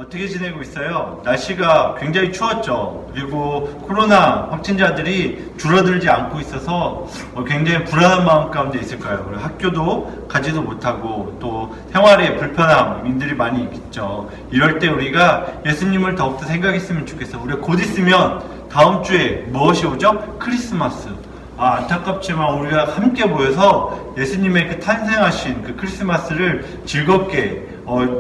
어떻게 지내고 있어요? 날씨가 굉장히 추웠죠. 그리고 코로나 확진자들이 줄어들지 않고 있어서 굉장히 불안한 마음 가운데 있을 거예요. 그리고 학교도 가지도 못하고 또 생활에 불편함들이 많이 있죠. 이럴 때 우리가 예수님을 더욱더 생각했으면 좋겠어요. 우리가 곧 있으면 다음 주에 무엇이 오죠? 크리스마스. 안타깝지만 우리가 함께 모여서 예수님의 그 탄생하신 그 크리스마스를 즐겁게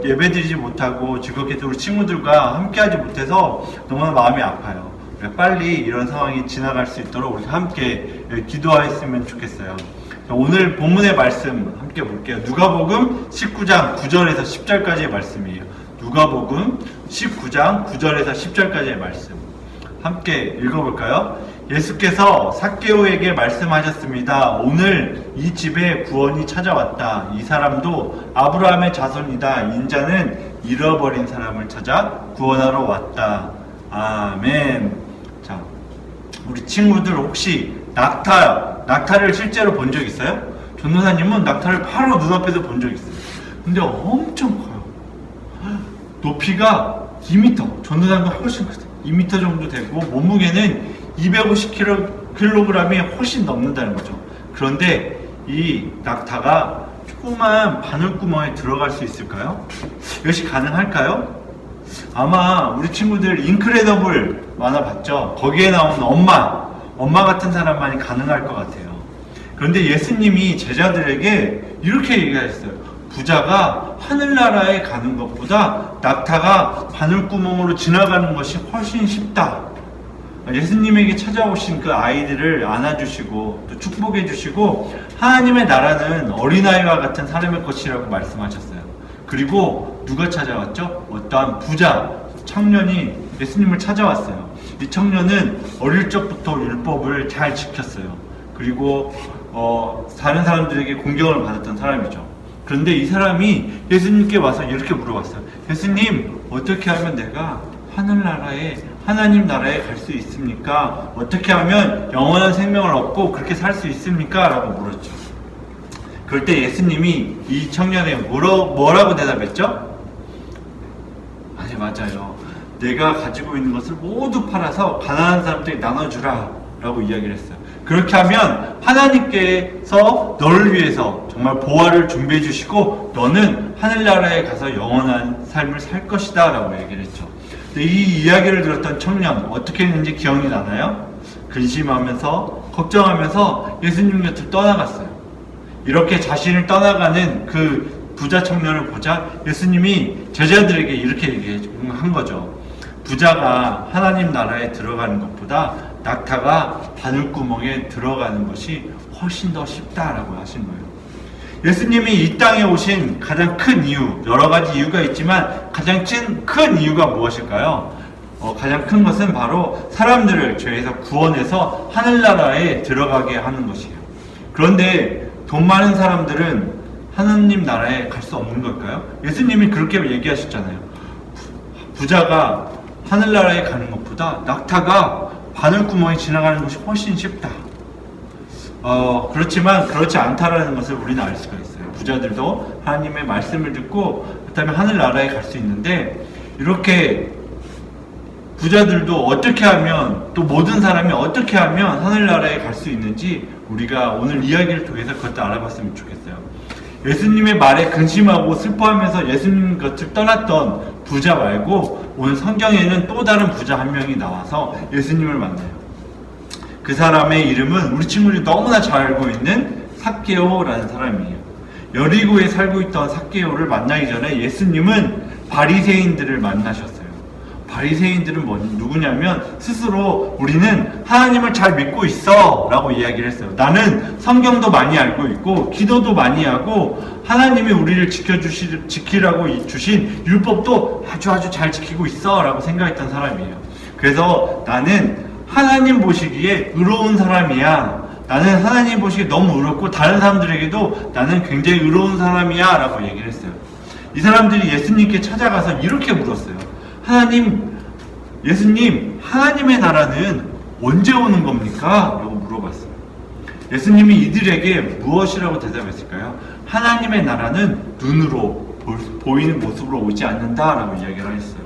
예배드리지 못하고 즐겁게 우리 친구들과 함께 하지 못해서 너무나 마음이 아파요. 빨리 이런 상황이 지나갈 수 있도록 우리 함께 기도하였으면 좋겠어요. 오늘 본문의 말씀 함께 볼게요. 누가복음 19장 9절에서 10절까지의 말씀이에요. 누가복음 19장 9절에서 10절까지의 말씀 함께 읽어볼까요? 예수께서 삭개오에게 말씀하셨습니다. 오늘 이 집에 구원이 찾아왔다. 이 사람도 아브라함의 자손이다. 인자는 잃어버린 사람을 찾아 구원하러 왔다. 아멘. 자, 우리 친구들 혹시 낙타를 실제로 본 적 있어요? 전도사님은 낙타를 바로 눈앞에서 본 적 있어요. 근데 엄청 커요. 높이가 2m, 전도사님보다 훨씬 크다. 2m 정도 되고 몸무게는 250kg이 훨씬 넘는다는 거죠. 그런데 이 낙타가 조그만 바늘구멍에 들어갈 수 있을까요? 이것이 가능할까요? 아마 우리 친구들 인크레더블 만화 봤죠? 거기에 나오는 엄마 같은 사람만이 가능할 것 같아요. 그런데 예수님이 제자들에게 이렇게 얘기하셨어요. 부자가 하늘나라에 가는 것보다 낙타가 바늘구멍으로 지나가는 것이 훨씬 쉽다. 예수님에게 찾아오신 그 아이들을 안아주시고 또 축복해 주시고 하나님의 나라는 어린아이와 같은 사람의 것이라고 말씀하셨어요. 그리고 누가 찾아왔죠? 어떠한 부자 청년이 예수님을 찾아왔어요. 이 청년은 어릴 적부터 율법을 잘 지켰어요. 그리고 다른 사람들에게 공경을 받았던 사람이죠. 그런데 이 사람이 예수님께 와서 이렇게 물어봤어요. 예수님, 어떻게 하면 내가 하나님 나라에 갈 수 있습니까? 어떻게 하면 영원한 생명을 얻고 그렇게 살 수 있습니까? 라고 물었죠. 그럴 때 예수님이 이 청년에게 뭐라고 대답했죠? 아니, 맞아요. 내가 가지고 있는 것을 모두 팔아서 가난한 사람들에게 나눠주라 라고 이야기를 했어요. 그렇게 하면 하나님께서 너를 위해서 정말 보화를 준비해 주시고 너는 하늘나라에 가서 영원한 삶을 살 것이다 라고 얘기를 했죠. 이 이야기를 들었던 청년 어떻게 했는지 기억이 나나요? 근심하면서 걱정하면서 예수님 곁을 떠나갔어요. 이렇게 자신을 떠나가는 그 부자 청년을 보자 예수님이 제자들에게 이렇게 얘기한 거죠. 부자가 하나님 나라에 들어가는 것보다 낙타가 바늘구멍에 들어가는 것이 훨씬 더 쉽다라고 하신 거예요. 예수님이 이 땅에 오신 가장 큰 이유, 여러 가지 이유가 있지만 가장 큰 이유가 무엇일까요? 가장 큰 것은 바로 사람들을 죄에서 구원해서 하늘나라에 들어가게 하는 것이에요. 그런데 돈 많은 사람들은 하나님 나라에 갈 수 없는 걸까요? 예수님이 그렇게 얘기하셨잖아요. 부자가 하늘나라에 가는 것보다 낙타가 바늘구멍에 지나가는 것이 훨씬 쉽다. 그렇지만 그렇지 않다라는 것을 우리는 알 수가 있어요. 부자들도 하나님의 말씀을 듣고 그다음에 하늘나라에 갈 수 있는데 이렇게 부자들도 어떻게 하면 또 모든 사람이 어떻게 하면 하늘나라에 갈 수 있는지 우리가 오늘 이야기를 통해서 그것도 알아봤으면 좋겠어요. 예수님의 말에 근심하고 슬퍼하면서 예수님 곁을 떠났던 부자 말고 오늘 성경에는 또 다른 부자 한 명이 나와서 예수님을 만나요. 그 사람의 이름은 우리 친구들이 너무나 잘 알고 있는 삭개오라는 사람이에요. 여리고에 살고 있던 삭개오를 만나기 전에 예수님은 바리새인들을 만나셨어요. 바리새인들은 누구냐면 스스로 우리는 하나님을 잘 믿고 있어 라고 이야기를 했어요. 나는 성경도 많이 알고 있고 기도도 많이 하고 하나님이 우리를 지키라고 주신 율법도 아주 잘 지키고 있어 라고 생각했던 사람이에요. 그래서 나는 하나님 보시기에 의로운 사람이야. 나는 하나님 보시기에 너무 의롭고 다른 사람들에게도 나는 굉장히 의로운 사람이야 라고 얘기를 했어요. 이 사람들이 예수님께 찾아가서 이렇게 물었어요. 예수님, 하나님의 나라는 언제 오는 겁니까? 라고 물어봤어요. 예수님이 이들에게 무엇이라고 대답했을까요? 하나님의 나라는 눈으로 보이는 모습으로 오지 않는다라고 이야기를 했어요.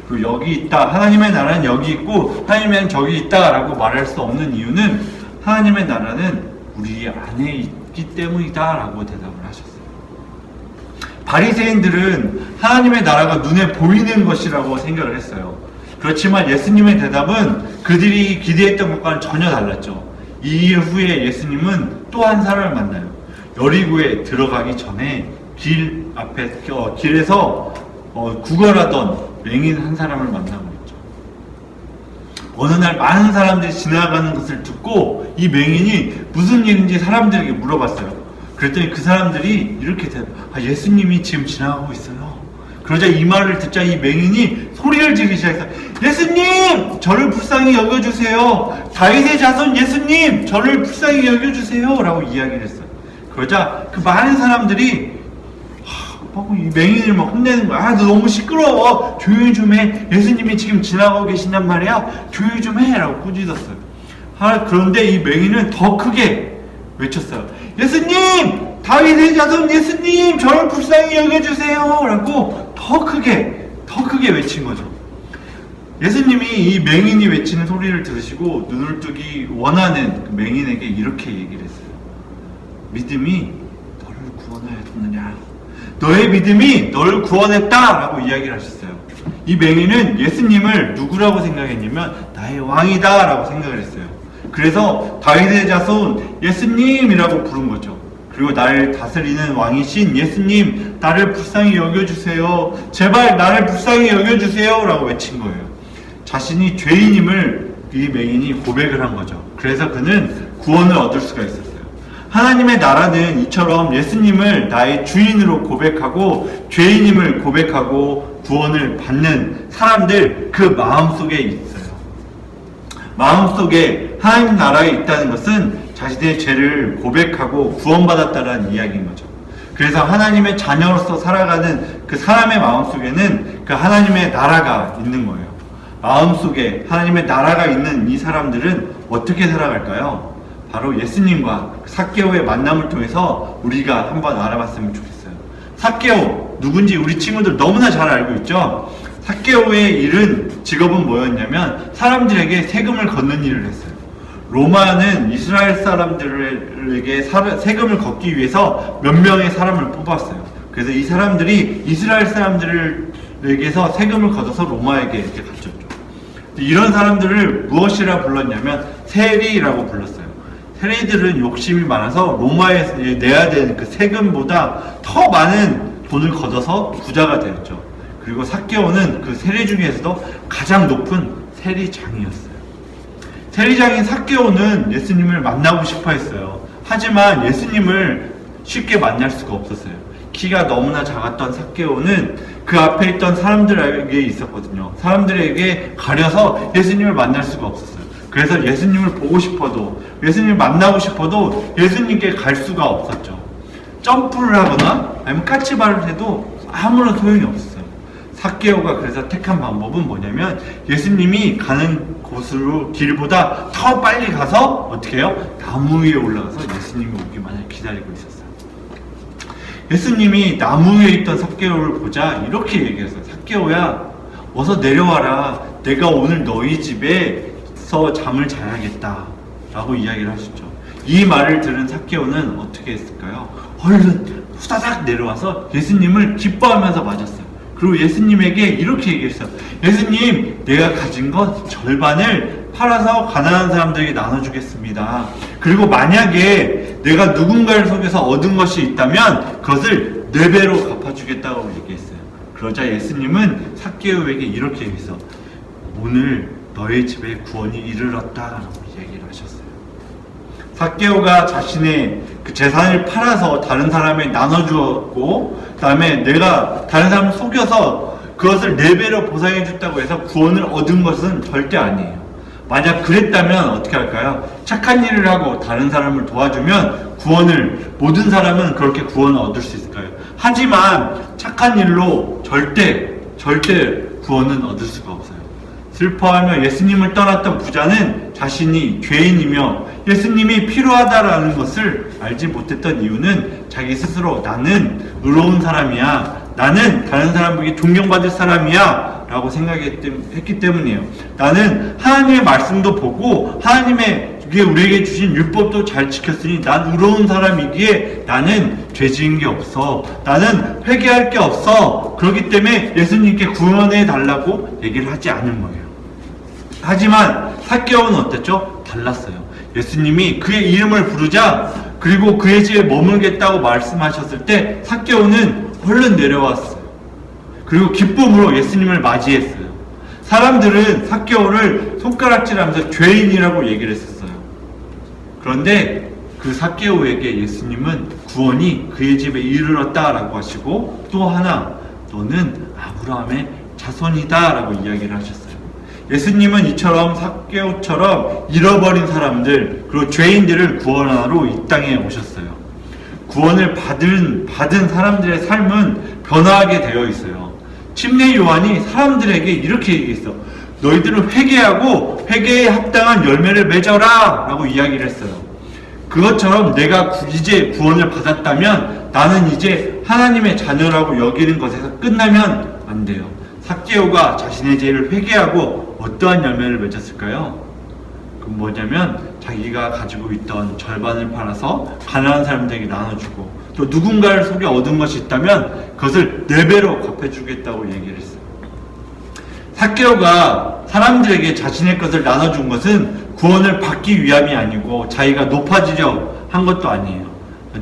그리고 여기 있다, 하나님의 나라는 여기 있고 하나님의 나라는 저기 있다라고 말할 수 없는 이유는 하나님의 나라는 우리 안에 있기 때문이다라고 대답을 하셨어요. 바리새인들은 하나님의 나라가 눈에 보이는 것이라고 생각을 했어요. 그렇지만 예수님의 대답은 그들이 기대했던 것과는 전혀 달랐죠. 이 후에 예수님은 또 한 사람을 만나요. 여리고에 들어가기 전에 길에서 구걸하던 맹인 한 사람을 만나고 있죠. 어느 날 많은 사람들이 지나가는 것을 듣고 이 맹인이 무슨 일인지 사람들에게 물어봤어요. 그랬더니 그 사람들이 이렇게 예수님이 지금 지나가고 있어요. 그러자 이 말을 듣자 이 맹인이 소리를 지르기 시작했어요. 예수님! 저를 불쌍히 여겨주세요. 다윗의 자손 예수님! 저를 불쌍히 여겨주세요. 라고 이야기를 했어요. 그러자 그 많은 사람들이 이 맹인을 막 혼내는 거야. 너 너무 시끄러워. 조용히 좀 해. 예수님이 지금 지나가고 계신단 말이야. 조용히 좀 해. 라고 꾸짖었어요. 그런데 이 맹인은 더 크게 외쳤어요. 예수님! 다윗의 자손 예수님! 저를 불쌍히 여겨주세요. 라고 더 크게 외친 거죠. 예수님이 이 맹인이 외치는 소리를 들으시고 눈을 뜨기 원하는 그 맹인에게 이렇게 얘기를 했어요. 믿음이 너를 구원하였느냐? 너의 믿음이 너를 구원했다라고 이야기를 하셨어요. 이 맹인은 예수님을 누구라고 생각했냐면 나의 왕이다라고 생각을 했어요. 그래서 다윗의 자손 예수님이라고 부른 거죠. 그리고 나를 다스리는 왕이신 예수님, 나를 불쌍히 여겨주세요. 제발 나를 불쌍히 여겨주세요. 라고 외친 거예요. 자신이 죄인임을 이 맹인이 고백을 한 거죠. 그래서 그는 구원을 얻을 수가 있었어요. 하나님의 나라는 이처럼 예수님을 나의 주인으로 고백하고 죄인임을 고백하고 구원을 받는 사람들 그 마음속에 있어요. 마음속에 하나님 나라에 있다는 것은 자신의 죄를 고백하고 구원받았다는 이야기인 거죠. 그래서 하나님의 자녀로서 살아가는 그 사람의 마음속에는 그 하나님의 나라가 있는 거예요. 마음속에 하나님의 나라가 있는 이 사람들은 어떻게 살아갈까요? 바로 예수님과 삭개오의 만남을 통해서 우리가 한번 알아봤으면 좋겠어요. 삭개오 누군지 우리 친구들 너무나 잘 알고 있죠? 삭개오의 일은 직업은 뭐였냐면 사람들에게 세금을 걷는 일을 했어요. 로마는 이스라엘 사람들에게 세금을 걷기 위해서 몇 명의 사람을 뽑았어요. 그래서 이 사람들이 이스라엘 사람들에게서 세금을 걷어서 로마에게 이렇게 갖췄죠. 이런 사람들을 무엇이라 불렀냐면 세리라고 불렀어요. 세리들은 욕심이 많아서 로마에 내야 되는 그 세금보다 더 많은 돈을 걷어서 부자가 되었죠. 그리고 삭개오는 그 세리 중에서도 가장 높은 세리장이었어요. 세리장인 삭개오는 예수님을 만나고 싶어 했어요. 하지만 예수님을 쉽게 만날 수가 없었어요. 키가 너무나 작았던 삭개오는 그 앞에 있던 사람들에게 있었거든요. 사람들에게 가려서 예수님을 만날 수가 없었어요. 그래서 예수님을 보고 싶어도, 예수님을 만나고 싶어도 예수님께 갈 수가 없었죠. 점프를 하거나 아니면 까치발을 해도 아무런 소용이 없었어요. 삭개오가 그래서 택한 방법은 뭐냐면 예수님이 가는 곳으로 길보다 더 빨리 가서 어떻게 해요? 나무 위에 올라가서 예수님이 오기만을 기다리고 있었어요. 예수님이 나무 위에 있던 삭개오를 보자 이렇게 얘기했어요. 삭개오야, 어서 내려와라. 내가 오늘 너희 집에서 잠을 자야겠다 라고 이야기를 하셨죠. 이 말을 들은 삭개오는 어떻게 했을까요? 얼른 후다닥 내려와서 예수님을 기뻐하면서 맞았어요. 그리고 예수님에게 이렇게 얘기했어요. 예수님, 내가 가진 것 절반을 팔아서 가난한 사람들에게 나눠주겠습니다. 그리고 만약에 내가 누군가를 속여서 얻은 것이 있다면 그것을 4배로 갚아주겠다고 얘기했어요. 그러자 예수님은 삭개오에게 이렇게 얘기했어요. 오늘 너의 집에 구원이 이르렀다라고 얘기를 하셨어요. 삭개오가 자신의 그 재산을 팔아서 다른 사람에게 나눠주었고, 그 다음에 내가 다른 사람을 속여서 그것을 4배로 보상해 줬다고 해서 구원을 얻은 것은 절대 아니에요. 만약 그랬다면 어떻게 할까요? 착한 일을 하고 다른 사람을 도와주면 모든 사람은 그렇게 구원을 얻을 수 있을까요? 하지만 착한 일로 절대 구원은 얻을 수가 없어요. 슬퍼하며 예수님을 떠났던 부자는 자신이 죄인이며 예수님이 필요하다라는 것을 알지 못했던 이유는 자기 스스로 나는 의로운 사람이야, 나는 다른 사람에게 존경받을 사람이야 라고 생각했기 때문이에요. 나는 하나님의 말씀도 보고 하나님의 우리에게 주신 율법도 잘 지켰으니 난 의로운 사람이기에 나는 죄 지은 게 없어, 나는 회개할 게 없어, 그렇기 때문에 예수님께 구원해 달라고 얘기를 하지 않은 거예요. 하지만 삭개오는 어땠죠? 달랐어요. 예수님이 그의 이름을 부르자, 그리고 그의 집에 머물겠다고 말씀하셨을 때 삭개오는 얼른 내려왔어요. 그리고 기쁨으로 예수님을 맞이했어요. 사람들은 삭개오를 손가락질하면서 죄인이라고 얘기를 했었어요. 그런데 그 삭개오에게 예수님은 구원이 그의 집에 이르렀다라고 하시고, 또 하나, 너는 아브라함의 자손이다라고 이야기를 하셨어요. 예수님은 이처럼 삭개오처럼 잃어버린 사람들, 그리고 죄인들을 구원하러 이 땅에 오셨어요. 구원을 받은 사람들의 삶은 변화하게 되어 있어요. 침례 요한이 사람들에게 이렇게 얘기했어. 너희들은 회개하고 회개에 합당한 열매를 맺어라 라고 이야기를 했어요. 그것처럼 내가 이제 구원을 받았다면 나는 이제 하나님의 자녀라고 여기는 것에서 끝나면 안 돼요. 삭개오가 자신의 죄를 회개하고 어떠한 열매를 맺었을까요? 그건 뭐냐면 자기가 가지고 있던 절반을 팔아서 가난한 사람들에게 나눠주고, 또 누군가를 속에 얻은 것이 있다면 그것을 4배로 갚아주겠다고 얘기를 했어요. 삭개오가 사람들에게 자신의 것을 나눠준 것은 구원을 받기 위함이 아니고 자기가 높아지려 한 것도 아니에요.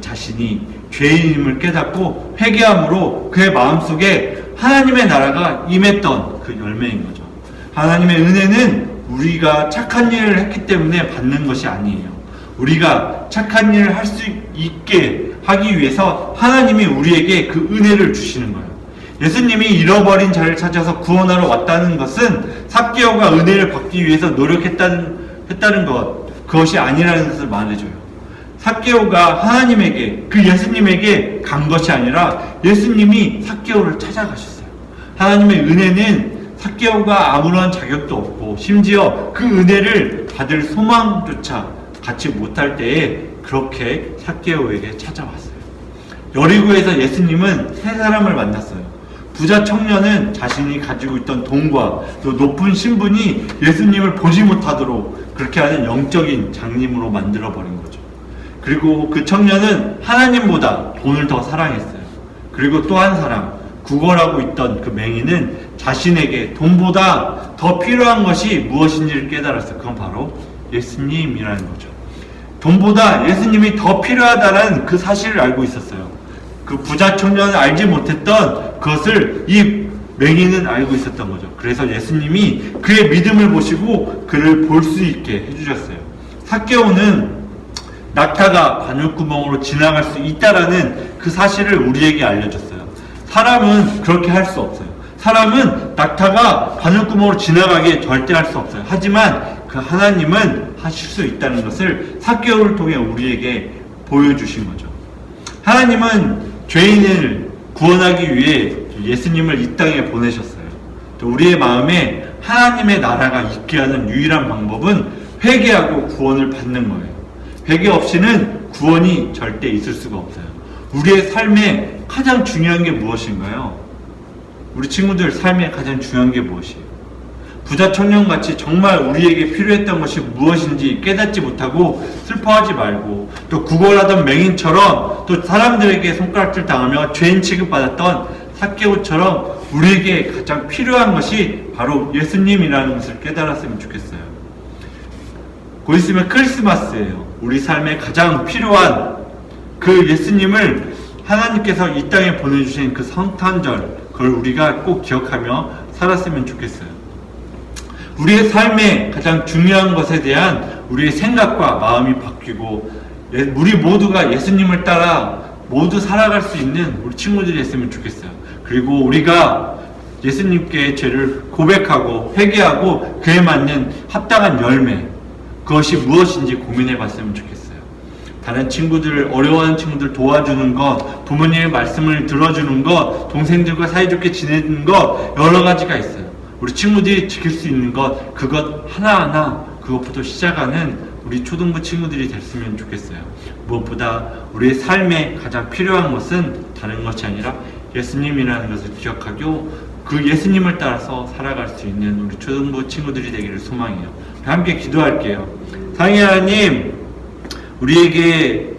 자신이 죄인임을 깨닫고 회개함으로 그의 마음속에 하나님의 나라가 임했던 그 열매인 거죠. 하나님의 은혜는 우리가 착한 일을 했기 때문에 받는 것이 아니에요. 우리가 착한 일을 할 수 있게 하기 위해서 하나님이 우리에게 그 은혜를 주시는 거예요. 예수님이 잃어버린 자를 찾아서 구원하러 왔다는 것은 삭개오가 은혜를 받기 위해서 노력했다는 그것이 아니라는 것을 말해줘요. 삭개오가 하나님에게, 그 예수님에게 간 것이 아니라 예수님이 삭개오를 찾아가셨어요. 하나님의 은혜는 삭개오가 아무런 자격도 없고 심지어 그 은혜를 받을 소망조차 갖지 못할 때에 그렇게 삭개오에게 찾아왔어요. 여리고에서 예수님은 세 사람을 만났어요. 부자 청년은 자신이 가지고 있던 돈과 또 높은 신분이 예수님을 보지 못하도록 그렇게 하는 영적인 장님으로 만들어버린 거죠. 그리고 그 청년은 하나님보다 돈을 더 사랑했어요. 그리고 또 한 사람, 구걸하고 있던 그 맹인은 자신에게 돈보다 더 필요한 것이 무엇인지를 깨달았어요. 그건 바로 예수님이라는 거죠. 돈보다 예수님이 더 필요하다는 그 사실을 알고 있었어요. 그 부자 청년은 알지 못했던 그것을 이 맹인은 알고 있었던 거죠. 그래서 예수님이 그의 믿음을 보시고 그를 볼 수 있게 해주셨어요. 삭개오는 낙타가 바늘구멍으로 지나갈 수 있다라는 그 사실을 우리에게 알려줬어요. 사람은 그렇게 할 수 없어요. 사람은 낙타가 바늘구멍으로 지나가기에 절대 할 수 없어요. 하지만 그 하나님은 하실 수 있다는 것을 삭개오를 통해 우리에게 보여주신 거죠. 하나님은 죄인을 구원하기 위해 예수님을 이 땅에 보내셨어요. 또 우리의 마음에 하나님의 나라가 있게 하는 유일한 방법은 회개하고 구원을 받는 거예요. 회개 없이는 구원이 절대 있을 수가 없어요. 우리의 삶에 가장 중요한 게 무엇인가요? 우리 친구들 삶에 가장 중요한 게 무엇이에요? 부자 청년같이 정말 우리에게 필요했던 것이 무엇인지 깨닫지 못하고 슬퍼하지 말고, 또 구걸하던 맹인처럼 또 사람들에게 손가락질 당하며 죄인 취급받았던 삭개오처럼 우리에게 가장 필요한 것이 바로 예수님이라는 것을 깨달았으면 좋겠어요. 곧 있으면 크리스마스예요. 우리 삶에 가장 필요한 그 예수님을 하나님께서 이 땅에 보내주신 그 성탄절, 그걸 우리가 꼭 기억하며 살았으면 좋겠어요. 우리의 삶에 가장 중요한 것에 대한 우리의 생각과 마음이 바뀌고, 우리 모두가 예수님을 따라 모두 살아갈 수 있는 우리 친구들이 했으면 좋겠어요. 그리고 우리가 예수님께 죄를 고백하고 회개하고 그에 맞는 합당한 열매, 그것이 무엇인지 고민해 봤으면 좋겠어요. 다른 친구들, 어려워하는 친구들 도와주는 것, 부모님의 말씀을 들어주는 것, 동생들과 사이좋게 지내는 것, 여러 가지가 있어요. 우리 친구들이 지킬 수 있는 것, 그것 하나하나 그것부터 시작하는 우리 초등부 친구들이 됐으면 좋겠어요. 무엇보다 우리의 삶에 가장 필요한 것은 다른 것이 아니라 예수님이라는 것을 기억하고 그 예수님을 따라서 살아갈 수 있는 우리 초등부 친구들이 되기를 소망해요. 함께 기도할게요. 사랑의 하나님, 우리에게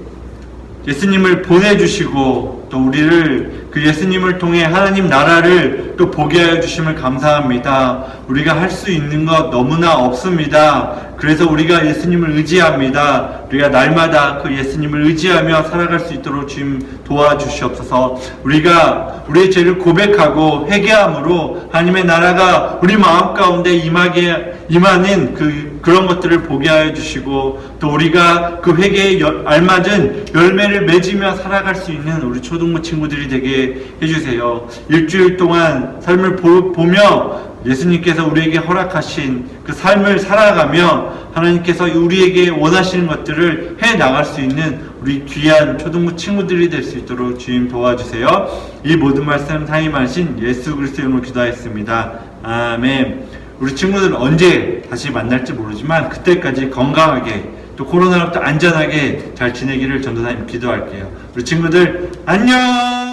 예수님을 보내주시고 또 우리를 그 예수님을 통해 하나님 나라를 또 보게 하여 주심을 감사합니다. 우리가 할 수 있는 것 너무나 없습니다. 그래서 우리가 예수님을 의지합니다. 우리가 날마다 그 예수님을 의지하며 살아갈 수 있도록 주님 도와주시옵소서. 우리가 우리의 죄를 고백하고 회개함으로 하나님의 나라가 우리 마음 가운데 임하는 그런 것들을 보게 하여 주시고 또 우리가 그 회개에 알맞은 열매를 맺으며 살아갈 수 있는 우리 초등부 친구들이 되게 해주세요. 일주일 동안 삶을 보며 예수님께서 우리에게 허락하신 그 삶을 살아가며 하나님께서 우리에게 원하시는 것들을 해 나갈 수 있는 우리 귀한 초등부 친구들이 될 수 있도록 주님 도와주세요. 이 모든 말씀 사임하신 예수 그리스도의 이름으로 기도하였습니다. 아멘. 우리 친구들 언제 다시 만날지 모르지만 그때까지 건강하게 또 코로나로부터 안전하게 잘 지내기를 전도사님 기도할게요. 우리 친구들 안녕.